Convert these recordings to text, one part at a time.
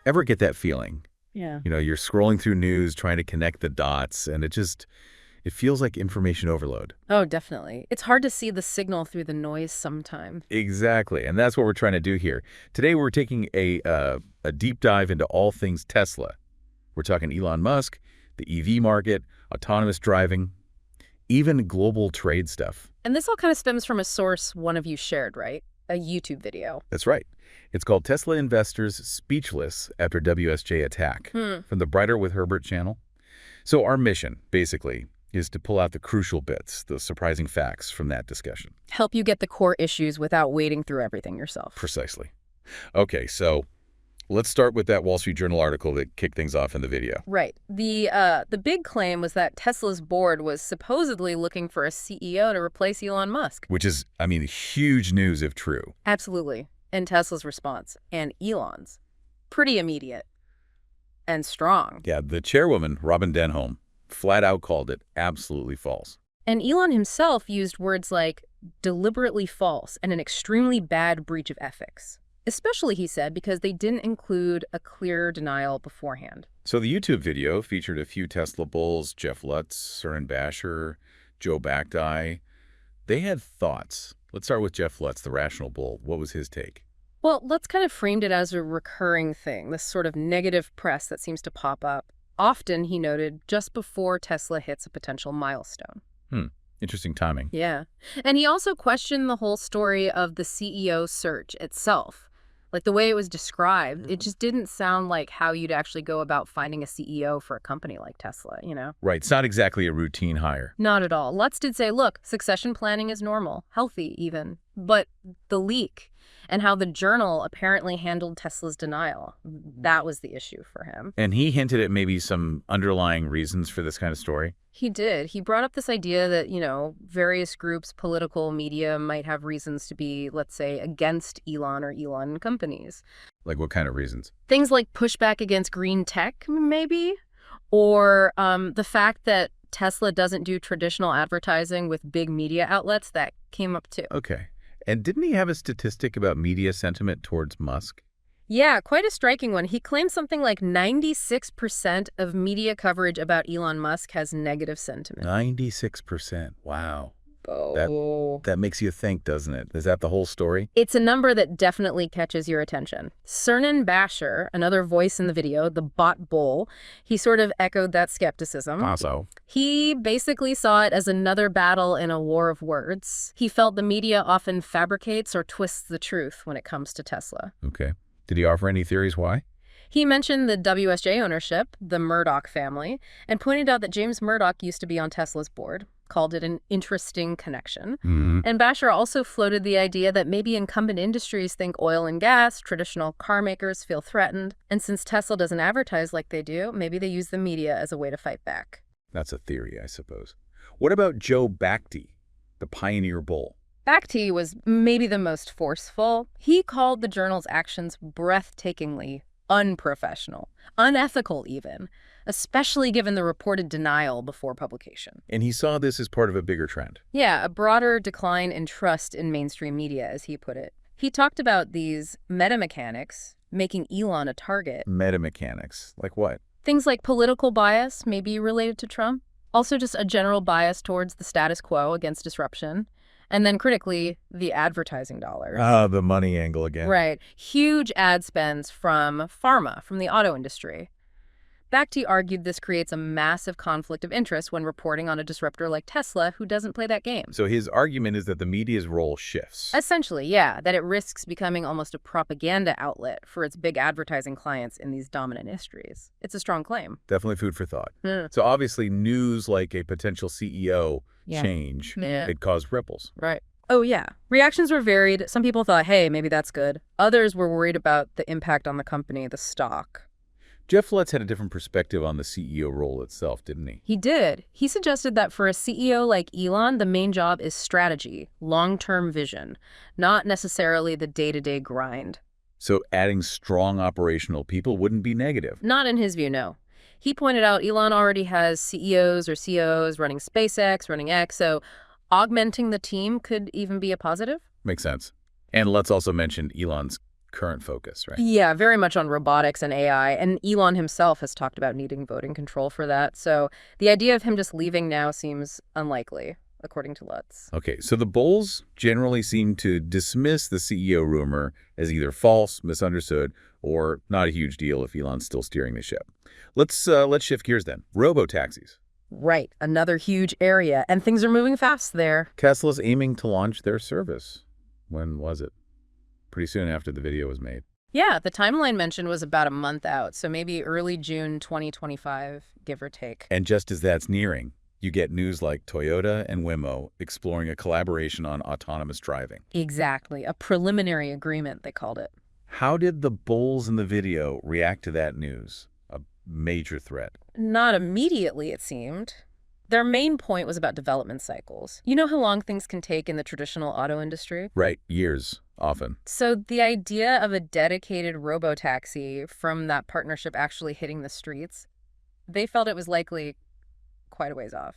Ever get that feeling? Yeah. You're scrolling through news, trying to connect the dots, and it feels like information overload. Oh, definitely. It's hard to see the signal through the noise sometimes. Exactly, and that's what we're trying to do here. Today, we're taking a deep dive into all things Tesla. We're talking Elon Musk, the EV market, autonomous driving, even global trade stuff. And this all kind of stems from a source one of you shared, right? A YouTube video. That's right. It's called Tesla Investors Speechless After WSJ Attack from the Brighter with Herbert channel. So our mission, basically, is to pull out the crucial bits, the surprising facts from that discussion. Help you get the core issues without wading through everything yourself. Precisely. Okay, so let's start with that Wall Street Journal article that kicked things off in the video. Right. The big claim was that Tesla's board was supposedly looking for a CEO to replace Elon Musk. Which is, huge news if true. Absolutely. And Tesla's response, and Elon's, pretty immediate and strong. Yeah, the chairwoman, Robin Denholm, flat out called it absolutely false. And Elon himself used words like deliberately false and an extremely bad breach of ethics. Especially, he said, because they didn't include a clear denial beforehand. So the YouTube video featured a few Tesla bulls, Jeff Lutz, Surin Basher, Joe Backdye. They had thoughts. Let's start with Jeff Lutz, the rational bull. What was his take? Well, Lutz kind of framed it as a recurring thing, this sort of negative press that seems to pop up. Often, he noted, just before Tesla hits a potential milestone. Interesting timing. Yeah. And he also questioned the whole story of the CEO search itself. Like the way it was described, it just didn't sound like how you'd actually go about finding a CEO for a company like Tesla, Right. It's not exactly a routine hire. Not at all. Lutz did say, look, succession planning is normal, healthy even. But the leak and how the Journal apparently handled Tesla's denial, that was the issue for him. And he hinted at maybe some underlying reasons for this kind of story. He did. He brought up this idea that, various groups, political media might have reasons to be, let's say, against Elon or Elon companies. Like what kind of reasons? Things like pushback against green tech, maybe, or the fact that Tesla doesn't do traditional advertising with big media outlets. That came up too. Okay. And didn't he have a statistic about media sentiment towards Musk? Yeah, quite a striking one. He claimed something like 96% of media coverage about Elon Musk has negative sentiment. 96%. Wow. Oh. That makes you think, doesn't it? Is that the whole story? It's a number that definitely catches your attention. Surin Basher, another voice in the video, the bot bull, he sort of echoed that skepticism. Also. He basically saw it as another battle in a war of words. He felt the media often fabricates or twists the truth when it comes to Tesla. Okay. Did he offer any theories why? He mentioned the WSJ ownership, the Murdoch family, and pointed out that James Murdoch used to be on Tesla's board, called it an interesting connection. And Basher also floated the idea that maybe incumbent industries think oil and gas, traditional car makers feel threatened, and since Tesla doesn't advertise like they do, maybe they use the media as a way to fight back. That's a theory, I suppose. What about Joe Backdye, the pioneer bull? Backdye was maybe the most forceful. He called the Journal's actions breathtakingly unprofessional, unethical even, especially given the reported denial before publication. And he saw this as part of a bigger trend. Yeah, a broader decline in trust in mainstream media, as he put it. He talked about these metamechanics making Elon a target. Metamechanics? Like what? Things like political bias, maybe related to Trump. Also just a general bias towards the status quo against disruption. And then critically, the advertising dollars. The money angle again. Right. Huge ad spends from pharma, from the auto industry. Backdye argued this creates a massive conflict of interest when reporting on a disruptor like Tesla, who doesn't play that game. So his argument is that the media's role shifts. Essentially, yeah, that it risks becoming almost a propaganda outlet for its big advertising clients in these dominant industries. It's a strong claim. Definitely food for thought. So obviously news like a potential CEO change, it caused ripples. Right. Oh, yeah. Reactions were varied. Some people thought, hey, maybe that's good. Others were worried about the impact on the company, the stock. Jeff Lutz had a different perspective on the CEO role itself, didn't he? He did. He suggested that for a CEO like Elon, the main job is strategy, long-term vision, not necessarily the day-to-day grind. So adding strong operational people wouldn't be negative? Not in his view, no. He pointed out Elon already has CEOs or COs running SpaceX, running X, so augmenting the team could even be a positive. Makes sense. And Lutz also mentioned Elon's current focus, right? Yeah, very much on robotics and AI, and Elon himself has talked about needing voting control for that, so the idea of him just leaving now seems unlikely, according to Lutz. Okay, so the bulls generally seem to dismiss the CEO rumor as either false, misunderstood, or not a huge deal if Elon's still steering the ship. Let's shift gears then. Robo-taxis. Right, another huge area, and things are moving fast there. Tesla's aiming to launch their service. When was it? Pretty soon after the video was made. Yeah, the timeline mentioned was about a month out, so maybe early June 2025, give or take. And just as that's nearing, you get news like Toyota and Waymo exploring a collaboration on autonomous driving. Exactly, a preliminary agreement, they called it. How did the bulls in the video react to that news? A major threat. Not immediately, it seemed. Their main point was about development cycles. You know how long things can take in the traditional auto industry? Right, years, often. So the idea of a dedicated robo-taxi from that partnership actually hitting the streets, they felt it was likely quite a ways off.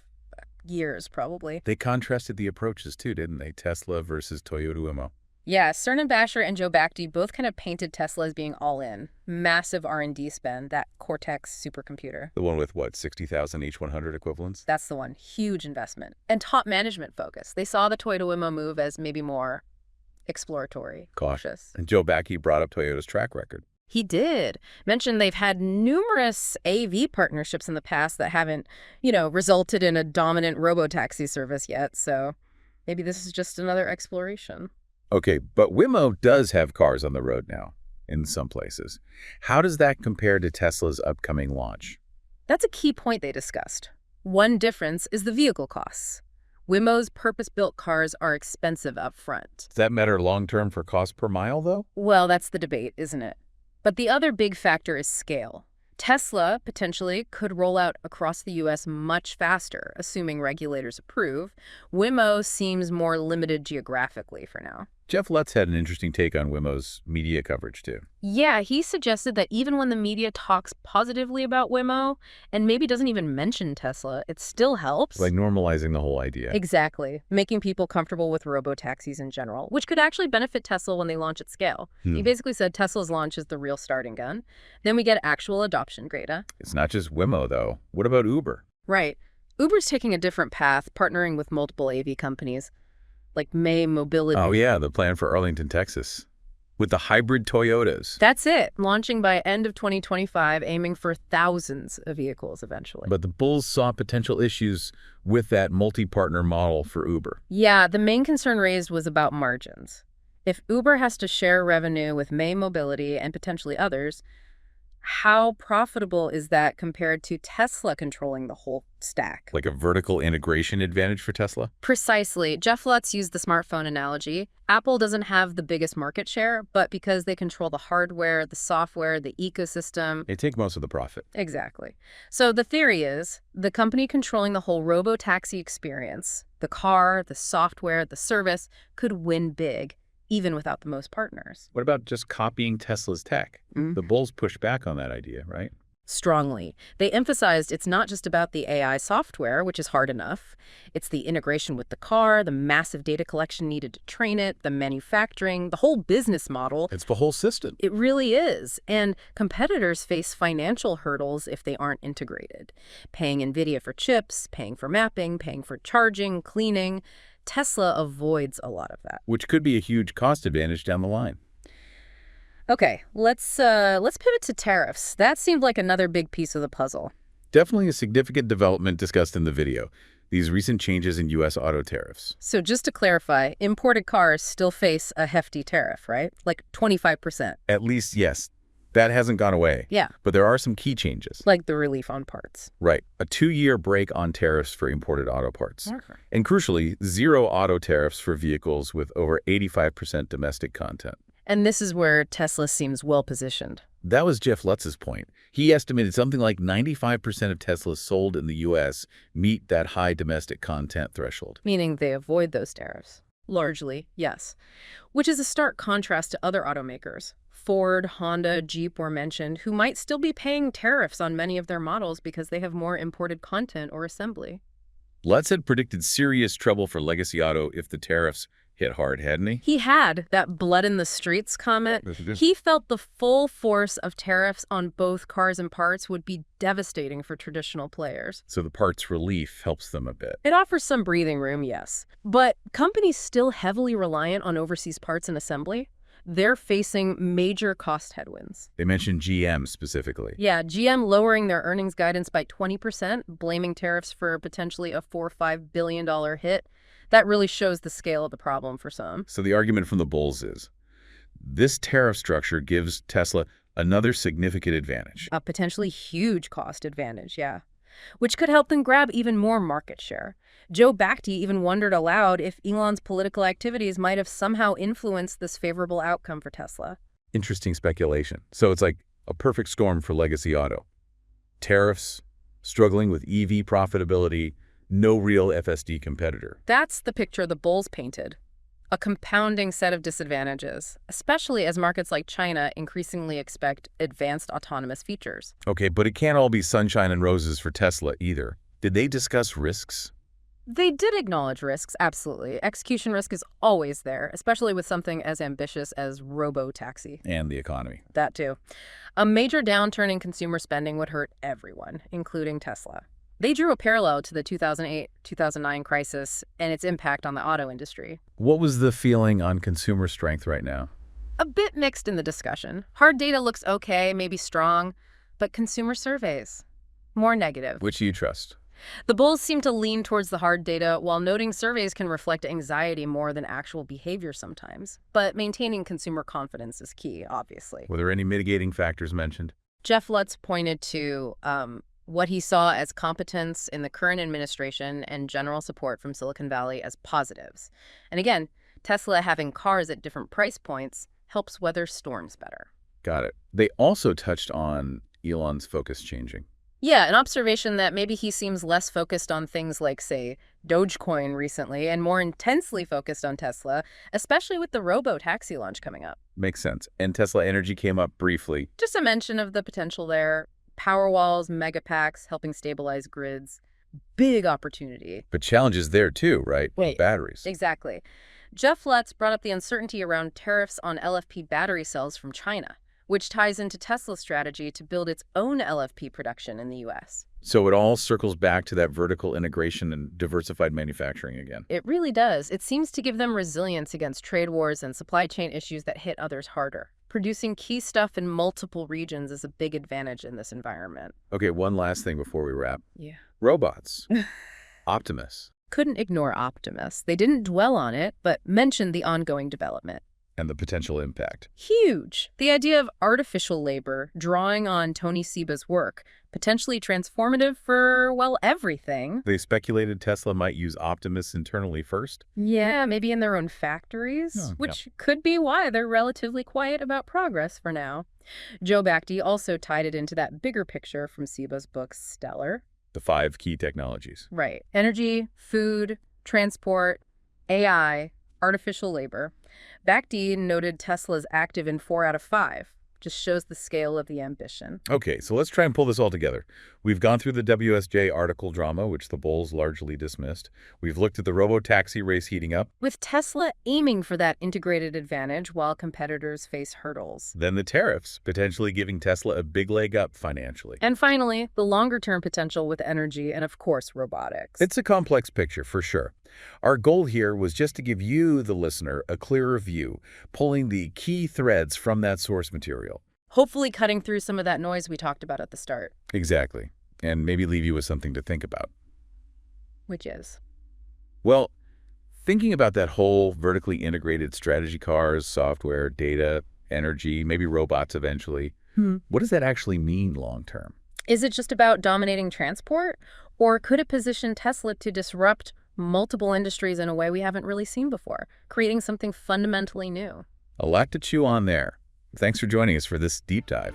Years, probably. They contrasted the approaches too, didn't they? Tesla versus Toyota Waymo. Yeah, Stern and Basher and Joe Bakty both kind of painted Tesla as being all in. Massive R&D spend, that Cortex supercomputer. The one with, what, 60,000 H100 equivalents? That's the one. Huge investment. And top management focus. They saw the Toyota Waymo move as maybe more exploratory, cautious. And Joe Bakty brought up Toyota's track record. He did. Mentioned they've had numerous AV partnerships in the past that haven't, resulted in a dominant robo-taxi service yet. So maybe this is just another exploration. Okay, but Waymo does have cars on the road now, in some places. How does that compare to Tesla's upcoming launch? That's a key point they discussed. One difference is the vehicle costs. Waymo's purpose-built cars are expensive up front. Does that matter long-term for cost per mile, though? Well, that's the debate, isn't it? But the other big factor is scale. Tesla, potentially, could roll out across the U.S. much faster, assuming regulators approve. Waymo seems more limited geographically for now. Jeff Lutz had an interesting take on Waymo's media coverage, too. Yeah, he suggested that even when the media talks positively about Waymo, and maybe doesn't even mention Tesla, it still helps. Like normalizing the whole idea. Exactly. Making people comfortable with robo-taxis in general, which could actually benefit Tesla when they launch at scale. He basically said Tesla's launch is the real starting gun. Then we get actual adoption data. It's not just Waymo, though. What about Uber? Right. Uber's taking a different path, partnering with multiple AV companies, like May Mobility. Oh, yeah, the plan for Arlington, Texas, with the hybrid Toyotas. That's it. Launching by end of 2025, aiming for thousands of vehicles eventually. But the bulls saw potential issues with that multi-partner model for Uber. Yeah, the main concern raised was about margins. If Uber has to share revenue with May Mobility and potentially others, how profitable is that compared to Tesla controlling the whole stack? Like a vertical integration advantage for Tesla? Precisely. Jeff Lutz used the smartphone analogy. Apple doesn't have the biggest market share, but because they control the hardware, the software, the ecosystem. They take most of the profit. Exactly. So the theory is the company controlling the whole robo-taxi experience, the car, the software, the service, could win big, even without the most partners. What about just copying Tesla's tech? The bulls push back on that idea, right? Strongly. They emphasized it's not just about the AI software, which is hard enough. It's the integration with the car, the massive data collection needed to train it, the manufacturing, the whole business model. It's the whole system. It really is. And competitors face financial hurdles if they aren't integrated. Paying NVIDIA for chips, paying for mapping, paying for charging, cleaning. Tesla avoids a lot of that. Which could be a huge cost advantage down the line. Okay, let's pivot to tariffs. That seemed like another big piece of the puzzle. Definitely a significant development discussed in the video, these recent changes in U.S. auto tariffs. So just to clarify, imported cars still face a hefty tariff, right? Like 25%. At least, yes. That hasn't gone away. Yeah. But there are some key changes. Like the relief on parts. Right. A 2-year break on tariffs for imported auto parts. Okay. And crucially, 0 auto tariffs for vehicles with over 85% domestic content. And this is where Tesla seems well-positioned. That was Jeff Lutz's point. He estimated something like 95% of Teslas sold in the U.S. meet that high domestic content threshold. Meaning they avoid those tariffs. Largely, yes. Which is a stark contrast to other automakers. Ford, Honda, Jeep were mentioned, who might still be paying tariffs on many of their models because they have more imported content or assembly. Lutz had predicted serious trouble for legacy auto if the tariffs hit hard, hadn't he? He had that blood in the streets comment. He felt the full force of tariffs on both cars and parts would be devastating for traditional players. So the parts relief helps them a bit. It offers some breathing room, yes. But companies still heavily reliant on overseas parts and assembly. They're facing major cost headwinds. They mentioned GM specifically. Yeah, GM lowering their earnings guidance by 20%, blaming tariffs for potentially a $4 or $5 billion hit. That really shows the scale of the problem for some. So the argument from the bulls is, this tariff structure gives Tesla another significant advantage. A potentially huge cost advantage, yeah. Which could help them grab even more market share. Joe Bachty even wondered aloud if Elon's political activities might have somehow influenced this favorable outcome for Tesla. Interesting speculation. So it's like a perfect storm for legacy auto. Tariffs, struggling with EV profitability, no real FSD competitor. That's the picture the bulls painted. A compounding set of disadvantages, especially as markets like China increasingly expect advanced autonomous features. Okay, but it can't all be sunshine and roses for Tesla either. Did they discuss risks? They did acknowledge risks, absolutely. Execution risk is always there, especially with something as ambitious as robo-taxi. And the economy. That too. A major downturn in consumer spending would hurt everyone, including Tesla. They drew a parallel to the 2008-2009 crisis and its impact on the auto industry. What was the feeling on consumer strength right now? A bit mixed in the discussion. Hard data looks okay, maybe strong, but consumer surveys, more negative. Which do you trust? The bulls seem to lean towards the hard data, while noting surveys can reflect anxiety more than actual behavior sometimes. But maintaining consumer confidence is key, obviously. Were there any mitigating factors mentioned? Jeff Lutz pointed to what he saw as competence in the current administration and general support from Silicon Valley as positives. And again, Tesla having cars at different price points helps weather storms better. Got it. They also touched on Elon's focus changing. Yeah, an observation that maybe he seems less focused on things like, say, Dogecoin recently and more intensely focused on Tesla, especially with the robo-taxi launch coming up. Makes sense. And Tesla Energy came up briefly. Just a mention of the potential there. Power walls, megapacks, helping stabilize grids. Big opportunity. But challenges there too, right? Wait. Batteries. Exactly. Jeff Lutz brought up the uncertainty around tariffs on LFP battery cells from China, which ties into Tesla's strategy to build its own LFP production in the U.S. So it all circles back to that vertical integration and diversified manufacturing again. It really does. It seems to give them resilience against trade wars and supply chain issues that hit others harder. Producing key stuff in multiple regions is a big advantage in this environment. Okay, one last thing before we wrap. Yeah. Robots. Optimus. Couldn't ignore Optimus. They didn't dwell on it, but mentioned the ongoing development. And the potential impact. Huge. The idea of artificial labor, drawing on Tony Seba's work, potentially transformative for, well, everything. They speculated Tesla might use Optimus internally first? Yeah, maybe in their own factories, which could be why they're relatively quiet about progress for now. Joe Bachty also tied it into that bigger picture from Seba's book, Stellar. The 5 key technologies. Right. Energy, food, transport, AI, artificial labor. Bachty noted Tesla's active in 4 out of 5. Just shows the scale of the ambition. Okay, so let's try and pull this all together. We've gone through the WSJ article drama, which the bulls largely dismissed. We've looked at the robo-taxi race heating up. With Tesla aiming for that integrated advantage while competitors face hurdles. Then the tariffs, potentially giving Tesla a big leg up financially. And finally, the longer-term potential with energy and, of course, robotics. It's a complex picture, for sure. Our goal here was just to give you, the listener, a clearer view, pulling the key threads from that source material. Hopefully cutting through some of that noise we talked about at the start. Exactly. And maybe leave you with something to think about. Which is? Well, thinking about that whole vertically integrated strategy, cars, software, data, energy, maybe robots eventually, what does that actually mean long term? Is it just about dominating transport? Or could it position Tesla to disrupt multiple industries in a way we haven't really seen before, creating something fundamentally new? A lot to chew on there. Thanks for joining us for this deep dive.